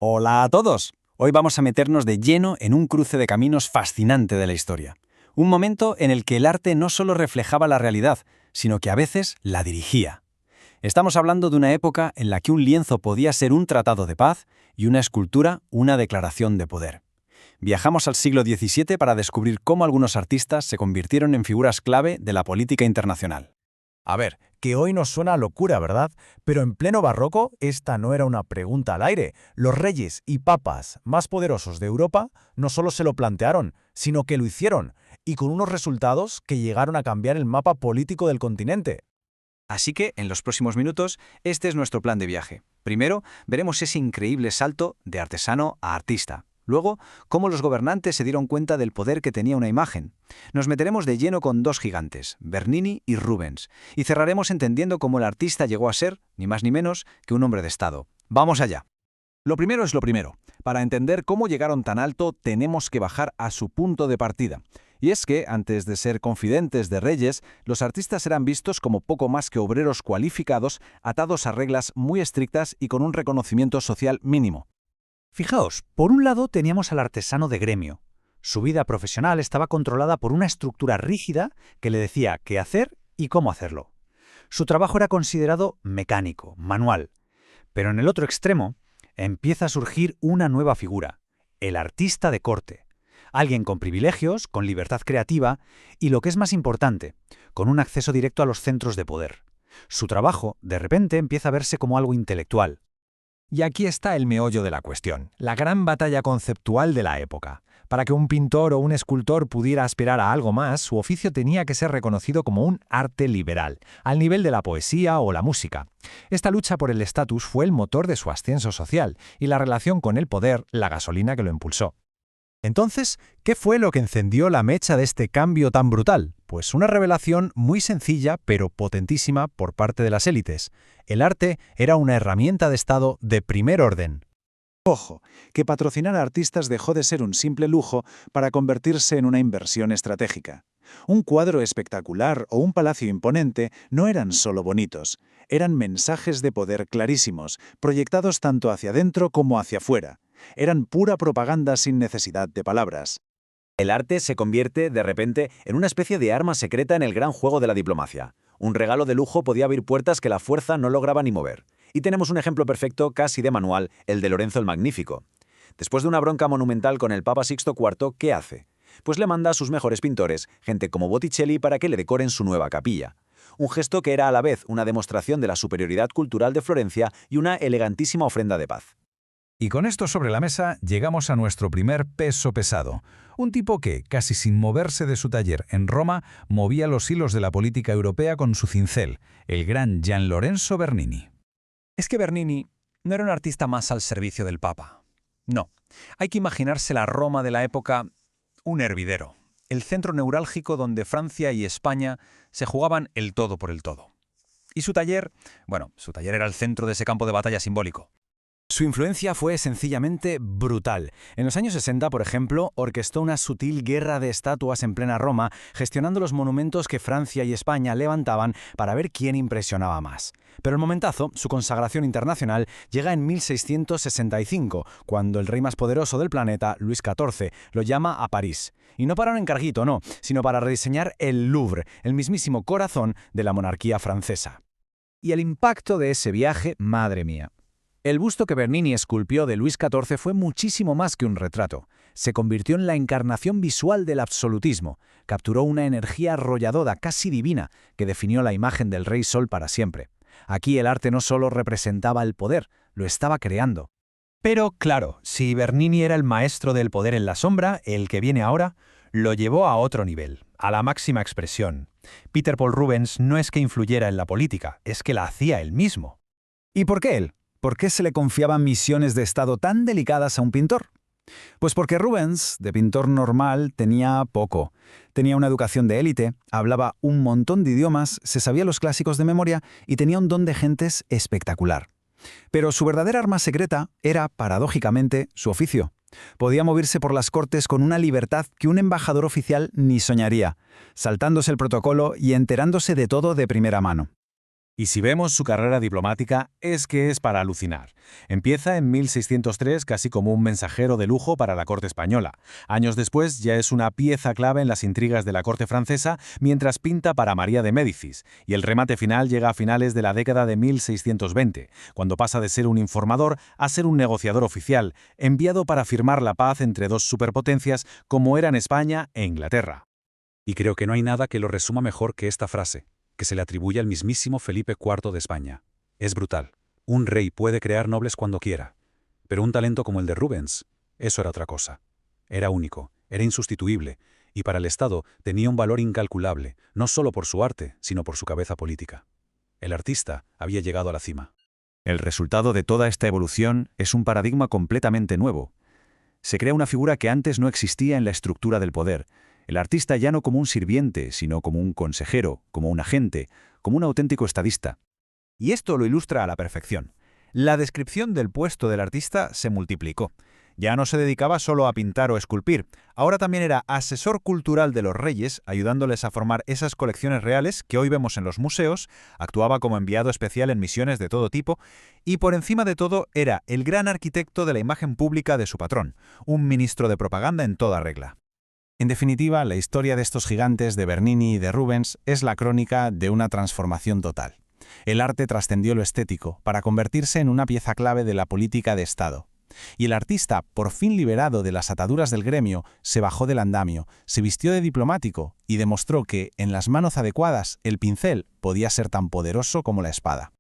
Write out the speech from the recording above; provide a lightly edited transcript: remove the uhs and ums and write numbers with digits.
Hola a todos. Hoy vamos a meternos de lleno en un cruce de caminos fascinante de la historia. Un momento en el que el arte no solo reflejaba la realidad, sino que a veces la dirigía. Estamos hablando de una época en la que un lienzo podía ser un tratado de paz y una escultura una declaración de poder. Viajamos al siglo XVII para descubrir cómo algunos artistas se convirtieron en figuras clave de la política internacional. A ver, que hoy nos suena a locura, ¿verdad? Pero en pleno barroco, esta no era una pregunta al aire. Los reyes y papas más poderosos de Europa no solo se lo plantearon, sino que lo hicieron, y con unos resultados que llegaron a cambiar el mapa político del continente. Así que, en los próximos minutos, este es nuestro plan de viaje. Primero, veremos ese increíble salto de artesano a artista. Luego, cómo los gobernantes se dieron cuenta del poder que tenía una imagen. Nos meteremos de lleno con dos gigantes, Bernini y Rubens, y cerraremos entendiendo cómo el artista llegó a ser, ni más ni menos, que un hombre de Estado. ¡Vamos allá! Lo primero es lo primero. Para entender cómo llegaron tan alto, tenemos que bajar a su punto de partida. Y es que, antes de ser confidentes de reyes, los artistas eran vistos como poco más que obreros cualificados, atados a reglas muy estrictas y con un reconocimiento social mínimo. Fijaos, por un lado teníamos al artesano de gremio. Su vida profesional estaba controlada por una estructura rígida que le decía qué hacer y cómo hacerlo. Su trabajo era considerado mecánico, manual. Pero en el otro extremo empieza a surgir una nueva figura, el artista de corte. Alguien con privilegios, con libertad creativa y, lo que es más importante, con un acceso directo a los centros de poder. Su trabajo, de repente, empieza a verse como algo intelectual. Y aquí está el meollo de la cuestión, la gran batalla conceptual de la época. Para que un pintor o un escultor pudiera aspirar a algo más, su oficio tenía que ser reconocido como un arte liberal, al nivel de la poesía o la música. Esta lucha por el estatus fue el motor de su ascenso social, y la relación con el poder, la gasolina que lo impulsó. Entonces, ¿qué fue lo que encendió la mecha de este cambio tan brutal? Pues una revelación muy sencilla pero potentísima por parte de las élites. El arte era una herramienta de Estado de primer orden. Ojo, que patrocinar a artistas dejó de ser un simple lujo para convertirse en una inversión estratégica. Un cuadro espectacular o un palacio imponente no eran solo bonitos, eran mensajes de poder clarísimos, proyectados tanto hacia adentro como hacia afuera. Eran pura propaganda sin necesidad de palabras. El arte se convierte, de repente, en una especie de arma secreta en el gran juego de la diplomacia. Un regalo de lujo podía abrir puertas que la fuerza no lograba ni mover. Y tenemos un ejemplo perfecto, casi de manual, el de Lorenzo el Magnífico. Después de una bronca monumental con el Papa Sixto IV, ¿qué hace? Pues le manda a sus mejores pintores, gente como Botticelli, para que le decoren su nueva capilla. Un gesto que era a la vez una demostración de la superioridad cultural de Florencia y una elegantísima ofrenda de paz. Y con esto sobre la mesa llegamos a nuestro primer peso pesado. Un tipo que, casi sin moverse de su taller en Roma, movía los hilos de la política europea con su cincel, el gran Gian Lorenzo Bernini. Es que Bernini no era un artista más al servicio del Papa. No, hay que imaginarse la Roma de la época un hervidero, el centro neurálgico donde Francia y España se jugaban el todo por el todo. Y su taller era el centro de ese campo de batalla simbólico. Su influencia fue sencillamente brutal. En los años 60, por ejemplo, orquestó una sutil guerra de estatuas en plena Roma, gestionando los monumentos que Francia y España levantaban para ver quién impresionaba más. Pero el momentazo, su consagración internacional, llega en 1665, cuando el rey más poderoso del planeta, Luis XIV, lo llama a París. Y no para un encarguito, no, sino para rediseñar el Louvre, el mismísimo corazón de la monarquía francesa. Y el impacto de ese viaje, madre mía. El busto que Bernini esculpió de Luis XIV fue muchísimo más que un retrato. Se convirtió en la encarnación visual del absolutismo. Capturó una energía arrolladora, casi divina, que definió la imagen del Rey Sol para siempre. Aquí el arte no solo representaba el poder, lo estaba creando. Pero, claro, si Bernini era el maestro del poder en la sombra, el que viene ahora, lo llevó a otro nivel, a la máxima expresión. Peter Paul Rubens no es que influyera en la política, es que la hacía él mismo. ¿Y por qué él? ¿Por qué se le confiaban misiones de Estado tan delicadas a un pintor? Pues porque Rubens, de pintor normal, tenía poco. Tenía una educación de élite, hablaba un montón de idiomas, se sabía los clásicos de memoria y tenía un don de gentes espectacular. Pero su verdadera arma secreta era, paradójicamente, su oficio. Podía moverse por las cortes con una libertad que un embajador oficial ni soñaría, saltándose el protocolo y enterándose de todo de primera mano. Y si vemos su carrera diplomática, es que es para alucinar. Empieza en 1603 casi como un mensajero de lujo para la corte española. Años después ya es una pieza clave en las intrigas de la corte francesa mientras pinta para María de Médicis. Y el remate final llega a finales de la década de 1620, cuando pasa de ser un informador a ser un negociador oficial, enviado para firmar la paz entre dos superpotencias como eran España e Inglaterra. Y creo que no hay nada que lo resuma mejor que esta frase, que se le atribuye al mismísimo Felipe IV de España. Es brutal. Un rey puede crear nobles cuando quiera. Pero un talento como el de Rubens, eso era otra cosa. Era único, era insustituible, y para el Estado tenía un valor incalculable, no solo por su arte, sino por su cabeza política. El artista había llegado a la cima. El resultado de toda esta evolución es un paradigma completamente nuevo. Se crea una figura que antes no existía en la estructura del poder. El artista ya no como un sirviente, sino como un consejero, como un agente, como un auténtico estadista. Y esto lo ilustra a la perfección. La descripción del puesto del artista se multiplicó. Ya no se dedicaba solo a pintar o esculpir, ahora también era asesor cultural de los reyes, ayudándoles a formar esas colecciones reales que hoy vemos en los museos, actuaba como enviado especial en misiones de todo tipo, y por encima de todo era el gran arquitecto de la imagen pública de su patrón, un ministro de propaganda en toda regla. En definitiva, la historia de estos gigantes de Bernini y de Rubens es la crónica de una transformación total. El arte trascendió lo estético para convertirse en una pieza clave de la política de Estado. Y el artista, por fin liberado de las ataduras del gremio, se bajó del andamio, se vistió de diplomático y demostró que, en las manos adecuadas, el pincel podía ser tan poderoso como la espada.